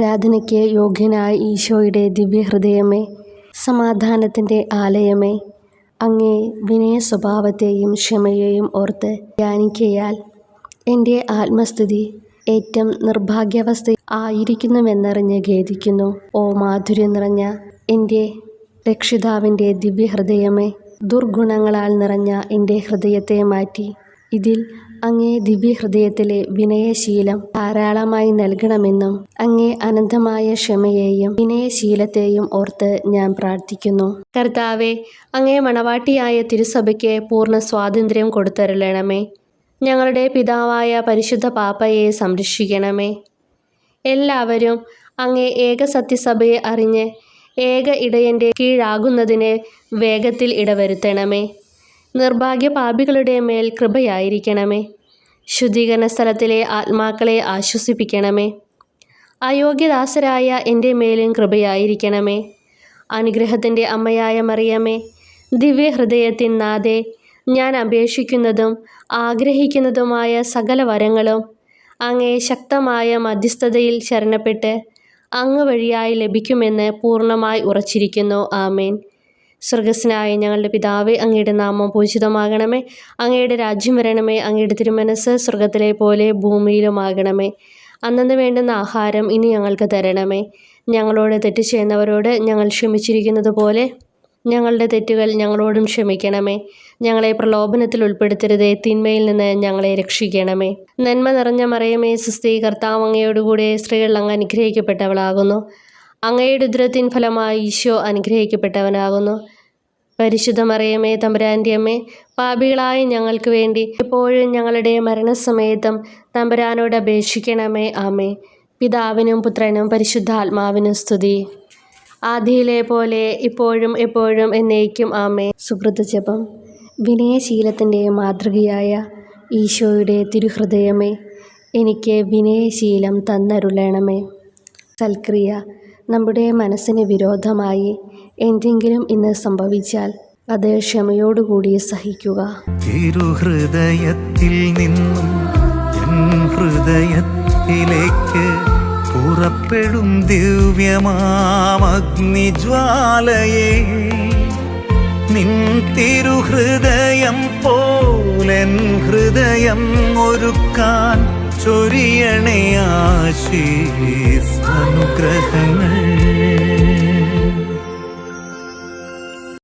ആരാധനയ്ക്ക് യോഗ്യനായ ഈശോയുടെ ദിവ്യഹൃദയമേ, സമാധാനത്തിൻ്റെ ആലയമേ, അങ്ങേ വിനയ സ്വഭാവത്തെയും ക്ഷമയെയും ഓർത്ത് ധ്യാനിക്കയാൽ എൻ്റെ ആത്മസ്ഥിതി ഏറ്റവും നിർഭാഗ്യാവസ്ഥ ആയിരിക്കുന്നുവെന്നറിഞ്ഞ് ഖേദിക്കുന്നു. ഓ മാധുര്യം നിറഞ്ഞ എൻ്റെ രക്ഷിതാവിൻ്റെ ദിവ്യഹൃദയമേ, ദുർഗുണങ്ങളാൽ നിറഞ്ഞ എൻ്റെ ഹൃദയത്തെ മാറ്റി ഇതിൽ അങ്ങേ ദിവ്യഹൃദയത്തിലെ വിനയശീലം ധാരാളമായി നൽകണമെന്നും അങ്ങേ അനന്തമായ ക്ഷമയെയും വിനയശീലത്തെയും ഓർത്ത് ഞാൻ പ്രാർത്ഥിക്കുന്നു. കർത്താവേ, അങ്ങേ മണവാട്ടിയായ തിരുസഭയ്ക്ക് പൂർണ്ണ സ്വാതന്ത്ര്യം കൊടുത്തരുളണമേ. ഞങ്ങളുടെ പിതാവായ പരിശുദ്ധ പാപ്പയെ സംരക്ഷിക്കണമേ. എല്ലാവരും അങ്ങേ ഏക സത്യസഭയെ അറിഞ്ഞ് ഏക ഇടയൻ്റെ കീഴാകുന്നതിന് വേഗത്തിൽ ഇടവരുത്തണമേ. നിർഭാഗ്യ പാപികളുടെ മേൽ കൃപയായിരിക്കണമേ. ശുദ്ധീകരണ സ്ഥലത്തിലെ ആത്മാക്കളെ ആശ്വസിപ്പിക്കണമേ. അയോഗ്യദാസരായ എൻ്റെ മേലും കൃപയായിരിക്കണമേ. അനുഗ്രഹത്തിൻ്റെ അമ്മയായ മറിയമേ, ദിവ്യഹൃദയത്തിൻ നാഥേ, ഞാൻ അപേക്ഷിക്കുന്നതും ആഗ്രഹിക്കുന്നതുമായ സകല വരങ്ങളും അങ്ങേ ശക്തമായ മധ്യസ്ഥതയിൽ ശരണപ്പെട്ട് അങ്ങ് വഴിയായി ലഭിക്കുമെന്ന് പൂർണ്ണമായി ഉറച്ചിരിക്കുന്നു. ആമേൻ. സ്വർഗസ്നായ ഞങ്ങളുടെ പിതാവേ, അങ്ങയുടെ നാമം പൂജിതമാകണമേ. അങ്ങയുടെ രാജ്യം വരണമേ. അങ്ങയുടെ തിരുമനസ്സ് സ്വർഗത്തിലെ പോലെ ഭൂമിയിലുമാകണമേ. അന്നന്ന് വേണ്ടുന്ന ആഹാരം ഇനി ഞങ്ങൾക്ക് തരണമേ. ഞങ്ങളോട് തെറ്റ് ചെയ്യുന്നവരോട് ഞങ്ങൾ ക്ഷമിച്ചിരിക്കുന്നത് പോലെ ഞങ്ങളുടെ തെറ്റുകൾ ഞങ്ങളോടും ക്ഷമിക്കണമേ. ഞങ്ങളെ പ്രലോഭനത്തിൽ ഉൾപ്പെടുത്തരുതേ, തിന്മയിൽ നിന്ന് ഞങ്ങളെ രക്ഷിക്കണമേ. നന്മ നിറഞ്ഞ മറിയമേ, സ്വസ്തി, കർത്താവ് അങ്ങയോടുകൂടെ സ്ത്രീകൾ അങ്ങ് അനുഗ്രഹിക്കപ്പെട്ടവളാകുന്നു. അങ്ങയുടെ ഉദരത്തിൻ ഫലമായി ഈശോ അനുഗ്രഹിക്കപ്പെട്ടവനാകുന്നു. പരിശുദ്ധ മറിയമേ, തമ്പുരാൻ്റെ അമ്മേ, പാപികളായ ഞങ്ങൾക്ക് വേണ്ടി എപ്പോഴും ഞങ്ങളുടെ മരണസമയത്തും തമ്പുരാനോട് അപേക്ഷിക്കണമേ. ആമേ. പിതാവിനും പുത്രനും പരിശുദ്ധാത്മാവിനും സ്തുതി, ആദിയിലെ പോലെ ഇപ്പോഴും എപ്പോഴും എന്നേക്കും. ആമേ. സുകൃത ജപം. വിനയശീലത്തിൻ്റെ മാതൃകയായ ഈശോയുടെ തിരുഹൃദയമേ, എനിക്ക് വിനയശീലം തന്നരുളണമേ. സൽക്രിയ. നമ്മുടെ മനസ്സിന് വിരോധമായി എന്തെങ്കിലും ഇന്ന് സംഭവിച്ചാൽ അത് ക്ഷമയോടുകൂടി സഹിക്കുക. തിരുഹൃദയത്തിൽ നിന്നും എൻ ഹൃദയത്തിലേക്ക് പുറപ്പെടും ദിവ്യമാമഗ്നിജ്വാലയേ, നിൻ തിരുഹൃദയം പോലെൻ ഹൃദയം ഒരുക്കാൻ ചൊരിയണേ ആശീസ് അനുഗ്രഹങ്ങൾ.